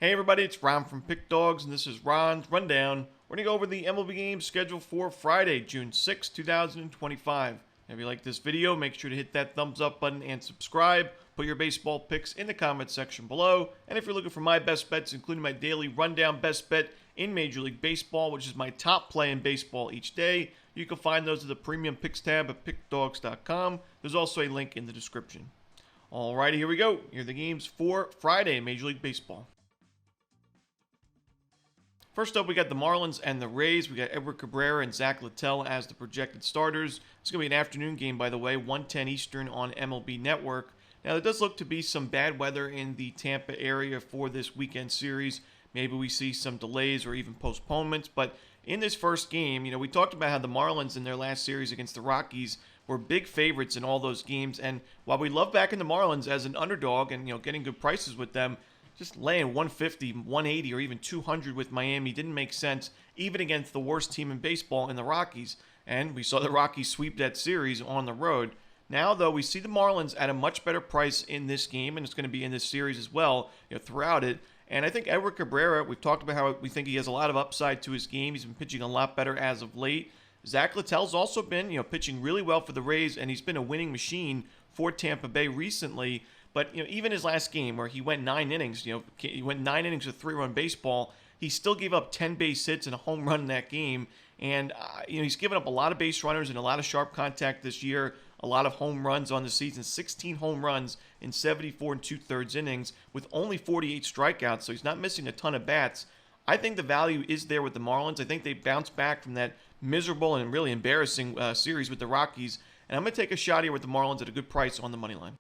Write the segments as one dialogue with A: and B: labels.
A: Hey everybody, it's Ron from Pick Dawgz, and this is Ron's Rundown. We're going to go over the MLB games scheduled for Friday, June 6, 2025. If you like this video, make sure to hit that thumbs up button and subscribe. Put your baseball picks in the comment section below. And if you're looking for my best bets, including my daily rundown best bet in Major League Baseball, which is my top play in baseball each day, you can find those at the Premium Picks tab at pickdawgz.com. There's also a link in the description. Alrighty, here we go. Here are the games for Friday in Major League Baseball. First up, we got the Marlins and the Rays. We got Edward Cabrera and Zach Littell as the projected starters. It's going to be an afternoon game, by the way, 1:10 Eastern on MLB Network. Now, there does look to be some bad weather in the Tampa area for this weekend series. Maybe we see some delays or even postponements. But in this first game, we talked about how the Marlins in their last series against the Rockies were big favorites in all those games. And while we love backing the Marlins as an underdog and, getting good prices with them, just laying 150, 180, or even 200 with Miami didn't make sense, even against the worst team in baseball in the Rockies. And we saw the Rockies sweep that series on the road. Now, though, we see the Marlins at a much better price in this game, and it's going to be in this series as well, throughout it. And I think Edward Cabrera, we've talked about how we think he has a lot of upside to his game. He's been pitching a lot better as of late. Zach Littell's also been, pitching really well for the Rays, and he's been a winning machine for Tampa Bay recently. But, even his last game where he went 9 innings, he went 9 innings of 3-run baseball, he still gave up 10 base hits and a home run in that game. And, he's given up a lot of base runners and a lot of sharp contact this year, a lot of home runs on the season, 16 home runs in 74 2/3 innings with only 48 strikeouts, so he's not missing a ton of bats. I think the value is there with the Marlins. I think they bounced back from that miserable and really embarrassing series with the Rockies. And I'm going to take a shot here with the Marlins at a good price on the money line.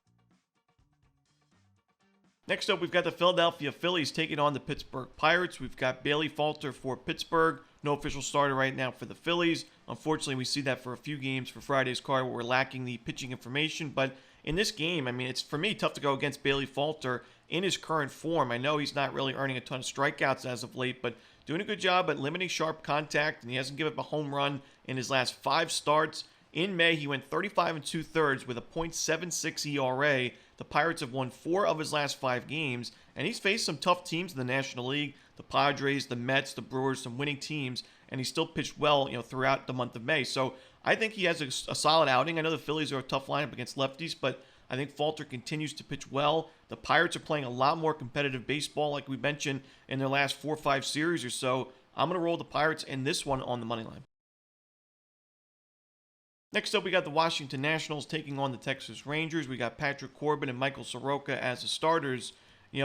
A: Next up, we've got the Philadelphia Phillies taking on the Pittsburgh Pirates. We've got Bailey Falter for Pittsburgh. No official starter right now for the Phillies. Unfortunately, we see that for a few games for Friday's card where we're lacking the pitching information. But in this game, it's, for me, tough to go against Bailey Falter in his current form. I know he's not really earning a ton of strikeouts as of late, but doing a good job at limiting sharp contact, and he hasn't given up a home run in his last 5 starts. In May, he went 35 2/3 with a .76 ERA. The Pirates have won 4 of his last 5 games, and he's faced some tough teams in the National League, the Padres, the Mets, the Brewers, some winning teams, and he still pitched well, throughout the month of May. So I think he has a solid outing. I know the Phillies are a tough lineup against lefties, but I think Falter continues to pitch well. The Pirates are playing a lot more competitive baseball, like we mentioned, in their last 4 or 5 series or so. I'm going to roll the Pirates in this one on the money line. Next up, we got the Washington Nationals taking on the Texas Rangers. We got Patrick Corbin and Michael Soroka as the starters.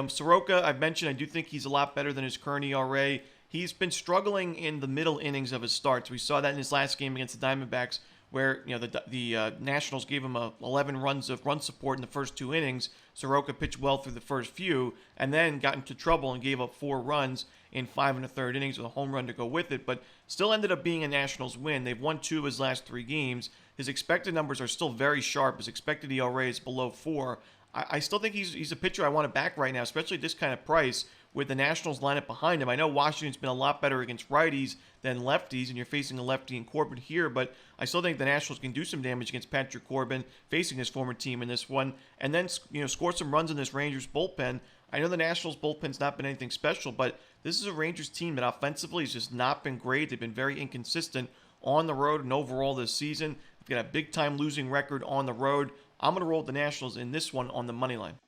A: Soroka, I've mentioned, I do think he's a lot better than his current ERA. He's been struggling in the middle innings of his starts. We saw that in his last game against the Diamondbacks, where the Nationals gave him 11 runs of run support in the first 2 innings. Soroka pitched well through the first few, and then got into trouble and gave up 4 runs in 5 1/3 innings with a home run to go with it, but still ended up being a Nationals win. They've won 2 of his last 3 games. His expected numbers are still very sharp. His expected ERA is below 4. I still think he's a pitcher I want to back right now, especially at this kind of price with the Nationals lineup behind him. I know Washington's been a lot better against righties than lefties, and you're facing a lefty in Corbin here, but I still think the Nationals can do some damage against Patrick Corbin, facing his former team in this one, and then score some runs in this Rangers bullpen. I know the Nationals bullpen's not been anything special, but this is a Rangers team that offensively has just not been great. They've been very inconsistent on the road and overall this season. They've got a big-time losing record on the road. I'm going to roll the Nationals in this one on the money line.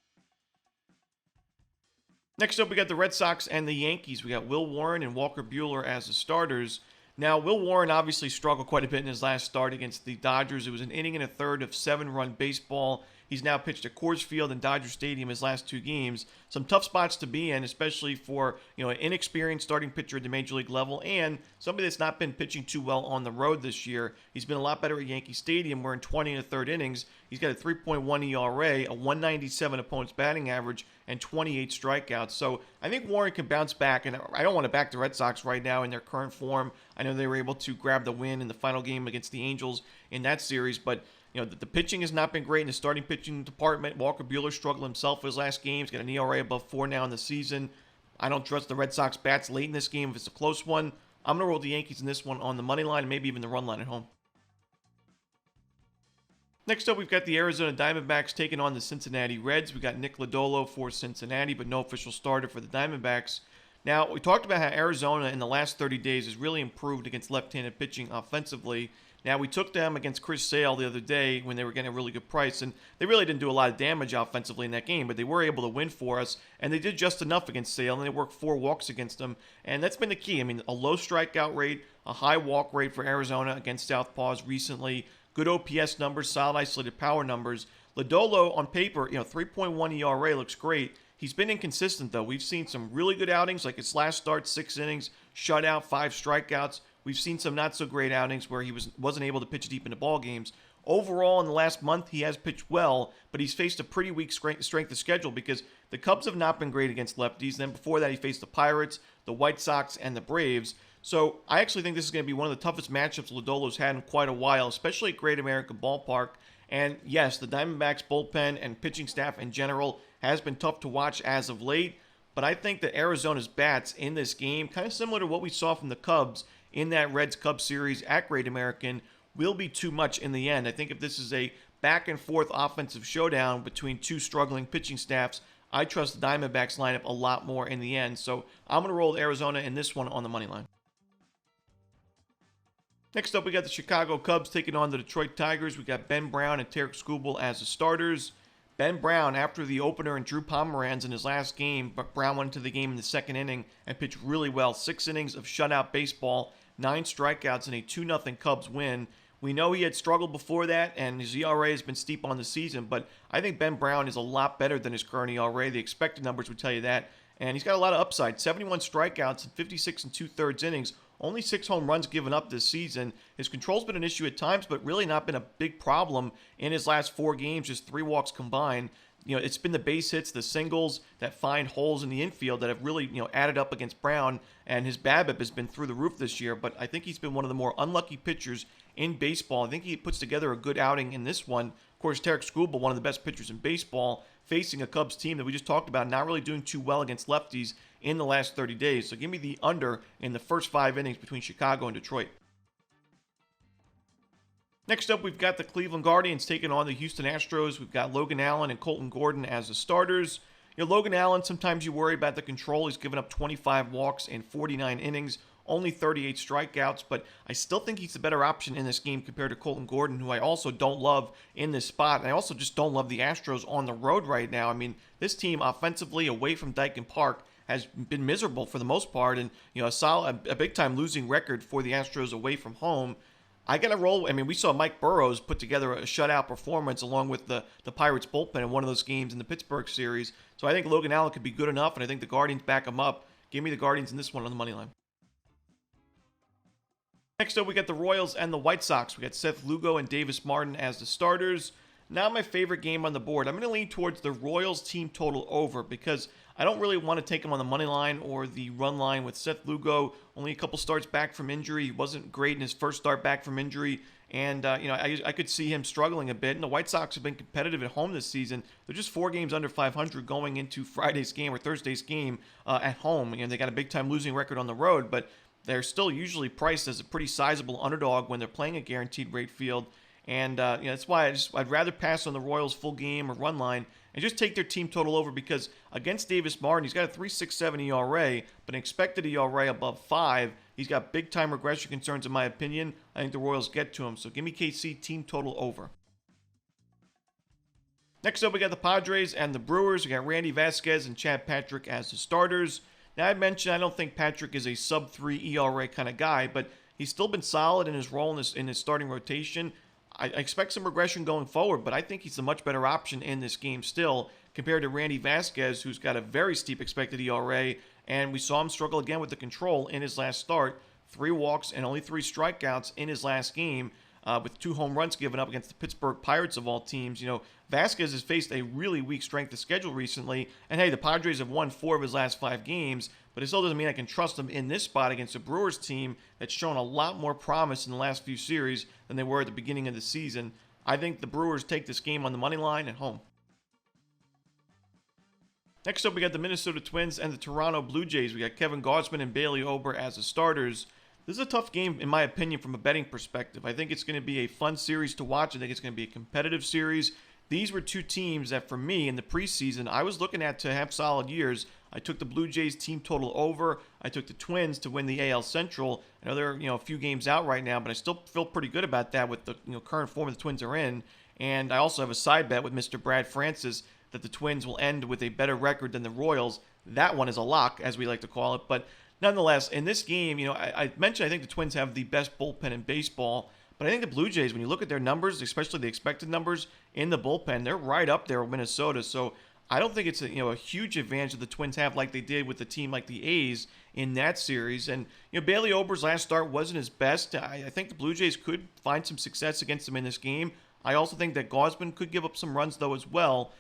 A: Next up, we got the Red Sox and the Yankees. We got Will Warren and Walker Buehler as the starters. Now, Will Warren obviously struggled quite a bit in his last start against the Dodgers. It was an inning and a third of 7-run baseball. He's now pitched at Coors Field and Dodger Stadium his last 2 games. Some tough spots to be in, especially for an inexperienced starting pitcher at the major league level and somebody that's not been pitching too well on the road this year. He's been a lot better at Yankee Stadium, where in 20 1/3 innings, he's got a 3.1 ERA, a 197 opponent's batting average, and 28 strikeouts. So I think Warren can bounce back, and I don't want to back the Red Sox right now in their current form. I know they were able to grab the win in the final game against the Angels in that series, but the pitching has not been great in the starting pitching department. Walker Buehler struggled himself his last game. He's got an ERA above 4 now in the season. I don't trust the Red Sox bats late in this game if it's a close one. I'm going to roll the Yankees in this one on the money line and maybe even the run line at home. Next up, we've got the Arizona Diamondbacks taking on the Cincinnati Reds. We got Nick Lodolo for Cincinnati, but no official starter for the Diamondbacks. Now, we talked about how Arizona in the last 30 days has really improved against left-handed pitching offensively. Now, we took them against Chris Sale the other day when they were getting a really good price, and they really didn't do a lot of damage offensively in that game, but they were able to win for us, and they did just enough against Sale, and they worked 4 walks against them, and that's been the key. I mean, a low strikeout rate, a high walk rate for Arizona against Southpaws recently, good OPS numbers, solid isolated power numbers. Lodolo on paper, 3.1 ERA looks great. He's been inconsistent, though. We've seen some really good outings, like his last start, 6 innings, shutout, 5 strikeouts. We've seen some not-so-great outings where he wasn't able to pitch deep into ball games. Overall, in the last month, he has pitched well, but he's faced a pretty weak strength of schedule because the Cubs have not been great against lefties. Then before that, he faced the Pirates, the White Sox, and the Braves. So I actually think this is going to be one of the toughest matchups Lodolo's had in quite a while, especially at Great American Ballpark. And yes, the Diamondbacks bullpen and pitching staff in general has been tough to watch as of late. But I think that Arizona's bats in this game, kind of similar to what we saw from the Cubs in that Reds-Cubs series at Great American, will be too much in the end. I think if this is a back-and-forth offensive showdown between two struggling pitching staffs, I trust the Diamondbacks lineup a lot more in the end. So I'm going to roll Arizona in this one on the money line. Next up, we got the Chicago Cubs taking on the Detroit Tigers. We got Ben Brown and Tarek Skubal as the starters. Ben Brown, after the opener and Drew Pomeranz in his last game, but Brown went into the game in the second inning and pitched really well. 6 innings of shutout baseball, 9 strikeouts, and a 2-0 Cubs win. We know he had struggled before that, and his ERA has been steep on the season, but I think Ben Brown is a lot better than his current ERA. The expected numbers would tell you that. And he's got a lot of upside. 71 strikeouts in 56 2/3 innings. Only 6 home runs given up this season. His control's been an issue at times, but really not been a big problem in his last 4 games, just 3 walks combined. It's been the base hits, the singles that find holes in the infield that have really, added up against Brown, and his BABIP has been through the roof this year, but I think he's been one of the more unlucky pitchers in baseball. I think he puts together a good outing in this one. Of course, Tarek Skubal, one of the best pitchers in baseball, facing a Cubs team that we just talked about, not really doing too well against lefties in the last 30 days. So give me the under in the first 5 innings between Chicago and Detroit. Next up, we've got the Cleveland Guardians taking on the Houston Astros. We've got Logan Allen and Colton Gordon as the starters. Logan Allen, sometimes you worry about the control. He's given up 25 walks in 49 innings, only 38 strikeouts, but I still think he's the better option in this game compared to Colton Gordon, who I also don't love in this spot. And I also just don't love the Astros on the road right now. I mean, this team offensively away from Dyken Park has been miserable for the most part, and a big-time losing record for the Astros away from home. I got to roll. I mean, we saw Mike Burrows put together a shutout performance along with the Pirates bullpen in one of those games in the Pittsburgh series. So I think Logan Allen could be good enough, and I think the Guardians back him up. Give me the Guardians in this one on the money line. Next up, we got the Royals and the White Sox. We got Seth Lugo and Davis Martin as the starters. Now my favorite game on the board. I'm going to lean towards the Royals team total over because I don't really want to take him on the money line or the run line with Seth Lugo. Only a couple starts back from injury. He wasn't great in his first start back from injury. And, I could see him struggling a bit. And the White Sox have been competitive at home this season. They're just 4 games under 500 going into Friday's game or Thursday's game at home. They got a big-time losing record on the road, but they're still usually priced as a pretty sizable underdog when they're playing a guaranteed rate field. And that's why I'd rather pass on the Royals full game or run line and just take their team total over because against Davis Martin, he's got a 3.67 ERA, but an expected ERA above 5. He's got big-time regression concerns, in my opinion. I think the Royals get to him. So give me KC team total over. Next up, we got the Padres and the Brewers. We got Randy Vasquez and Chad Patrick as the starters. Now, I mentioned I don't think Patrick is a sub-3 ERA kind of guy, but he's still been solid in his role in his starting rotation. I expect some regression going forward, but I think he's a much better option in this game still compared to Randy Vasquez, who's got a very steep expected ERA, and we saw him struggle again with the control in his last start. 3 walks and only 3 strikeouts in his last game with 2 home runs given up against the Pittsburgh Pirates of all teams. Vasquez has faced a really weak strength of schedule recently, and hey, the Padres have won 4 of his last 5 games, but it still doesn't mean I can trust him in this spot against a Brewers team that's shown a lot more promise in the last few series than they were at the beginning of the season. I think the Brewers take this game on the money line at home. Next up, we got the Minnesota Twins and the Toronto Blue Jays. We got Kevin Gausman and Bailey Ober as the starters. This is a tough game, in my opinion, from a betting perspective. I think it's going to be a fun series to watch. I think it's going to be a competitive series. These were two teams that, for me, in the preseason, I was looking at to have solid years. I took the Blue Jays team total over. I took the Twins to win the AL Central. I know they're a few games out right now, but I still feel pretty good about that with the current form the Twins are in. And I also have a side bet with Mr. Brad Francis that the Twins will end with a better record than the Royals. That one is a lock, as we like to call it. But nonetheless, in this game, I mentioned I think the Twins have the best bullpen in baseball. But I think the Blue Jays, when you look at their numbers, especially the expected numbers in the bullpen, they're right up there with Minnesota. So I don't think it's a huge advantage that the Twins have like they did with the team like the A's in that series. And Bailey Ober's last start wasn't his best. I think the Blue Jays could find some success against him in this game. I also think that Gausman could give up some runs though as well.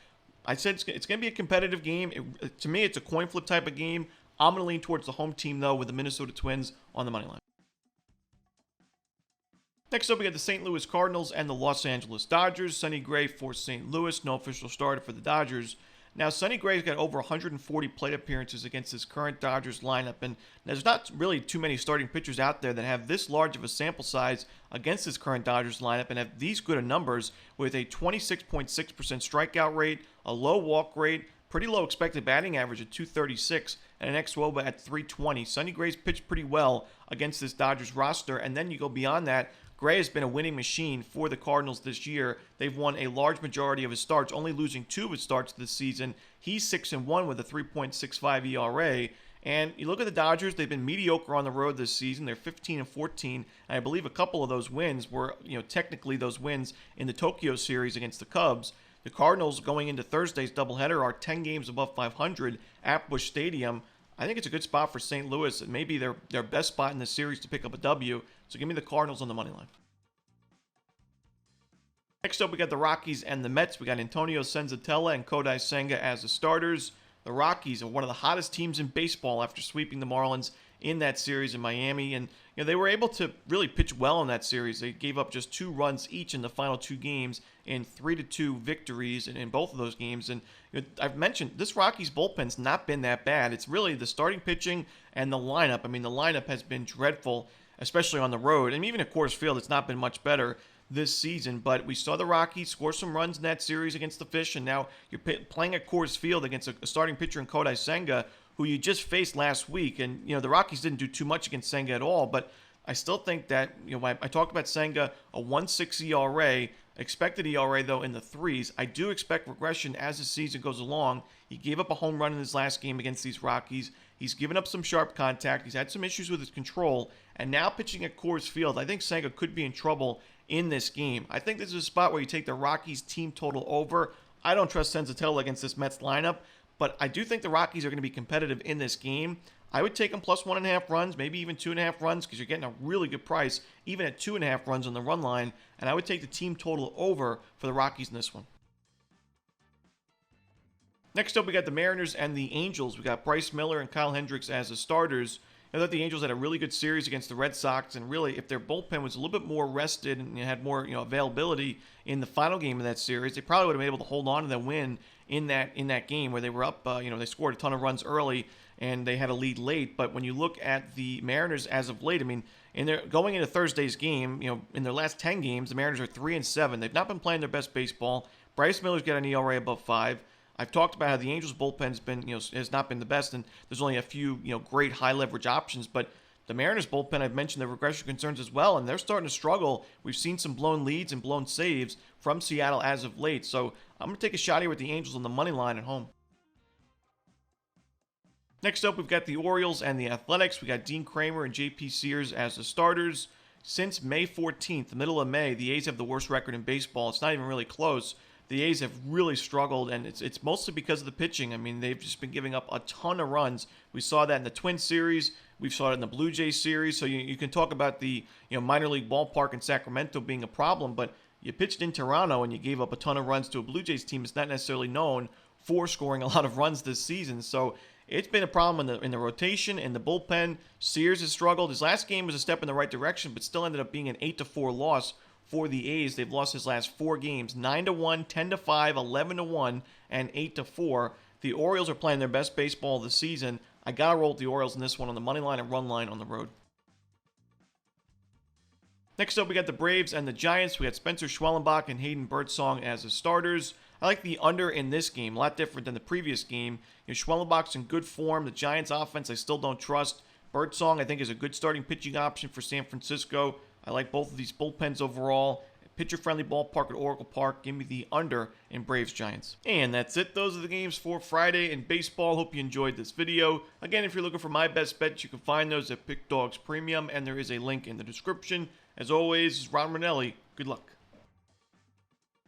A: I said it's going to be a competitive game. To me, it's a coin flip type of game. I'm going to lean towards the home team though with the Minnesota Twins on the money line. Next up, we got the St. Louis Cardinals and the Los Angeles Dodgers. Sonny Gray for St. Louis, no official starter for the Dodgers. Now, Sonny Gray's got over 140 plate appearances against his current Dodgers lineup, and there's not really too many starting pitchers out there that have this large of a sample size against his current Dodgers lineup and have these good of numbers with a 26.6% strikeout rate, a low walk rate, pretty low expected batting average at 236, and an xWOBA at 320. Sonny Gray's pitched pretty well against this Dodgers roster, and then you go beyond that. Gray has been a winning machine for the Cardinals this year. They've won a large majority of his starts, only losing 2 of his starts this season. He's 6-1 with a 3.65 ERA. And you look at the Dodgers, they've been mediocre on the road this season. They're 15-14, and I believe a couple of those wins were, technically those wins in the Tokyo series against the Cubs. The Cardinals, going into Thursday's doubleheader, are 10 games above 500 at Busch Stadium. I think it's a good spot for St. Louis. It may be their best spot in the series to pick up a W. So give me the Cardinals on the money line. Next up, we got the Rockies and the Mets. We got Antonio Senzatella and Kodai Senga as the starters. The Rockies are one of the hottest teams in baseball after sweeping the Marlins in that series in Miami. And they were able to really pitch well in that series. They gave up just 2 runs each in the final 2 games in 3-2 victories in both of those games. And I've mentioned this Rockies bullpen's not been that bad. It's really the starting pitching and the lineup. I mean, the lineup has been dreadful, especially on the road. And even at Coors Field, it's not been much better this season. But we saw the Rockies score some runs in that series against the Fish, and now you're playing at Coors Field against a starting pitcher in Kodai Senga, who you just faced last week. And, the Rockies didn't do too much against Senga at all, but I still think that, I talked about Senga, a 1.6 ERA, expected ERA, though, in the 3s. I do expect regression as the season goes along. He gave up a home run in his last game against these Rockies. He's given up some sharp contact. He's had some issues with his control. And now pitching at Coors Field, I think Senga could be in trouble in this game. I think this is a spot where you take the Rockies team total over. I don't trust Senzatella against this Mets lineup, but I do think the Rockies are going to be competitive in this game. I would take them plus 1.5 runs, maybe even 2.5 runs, because you're getting a really good price, even at 2.5 runs on the run line. And I would take the team total over for the Rockies in this one. Next up, we got the Mariners and the Angels. We got Bryce Miller and Kyle Hendricks as the starters. I thought the Angels had a really good series against the Red Sox, and really, if their bullpen was a little bit more rested and had more availability in the final game of that series, they probably would have been able to hold on to the win in that game where they were up. They scored a ton of runs early and they had a lead late. But when you look at the Mariners as of late, I mean, going into Thursday's game, in their last 10 games, the Mariners are 3-7. They've not been playing their best baseball. Bryce Miller's got an ERA above 5. I've talked about how the Angels bullpen's been, has not been the best, and there's only a few, great high leverage options. But the Mariners bullpen, I've mentioned the regression concerns as well, and they're starting to struggle. We've seen some blown leads and blown saves from Seattle as of late. So I'm going to take a shot here with the Angels on the money line at home. Next up, we've got the Orioles and the Athletics. We got Dean Kramer and J.P. Sears as the starters. Since May 14th, the middle of May, the A's have the worst record in baseball. It's not even really close. The A's have really struggled, and it's mostly because of the pitching. I mean, they've just been giving up a ton of runs. We saw that in the Twins series. We saw it in the Blue Jays series. So you can talk about the minor league ballpark in Sacramento being a problem, but you pitched in Toronto and you gave up a ton of runs to a Blue Jays team that's not necessarily known for scoring a lot of runs this season. So it's been a problem in the rotation, in the bullpen. Sears has struggled. His last game was a step in the right direction, but still ended up being an 8-4 loss for the A's. They've lost his last 4 games, 9-1, 10-5, 11-1, and 8-4. The Orioles are playing their best baseball of the season. I got to roll with the Orioles in this one on the money line and run line on the road. Next up, we got the Braves and the Giants. We got Spencer Schwellenbach and Hayden Birdsong as the starters. I like the under in this game, a lot different than the previous game. Schwellenbach's in good form. The Giants' offense I still don't trust. Birdsong, I think, is a good starting pitching option for San Francisco. I like both of these bullpens overall. Pitcher-friendly ballpark at Oracle Park. Give me the under in Braves-Giants. And that's it. Those are the games for Friday in baseball. Hope you enjoyed this video. Again, if you're looking for my best bets, you can find those at Pick Dawgz Premium, and there is a link in the description. As always, this is Romanelli. Good luck.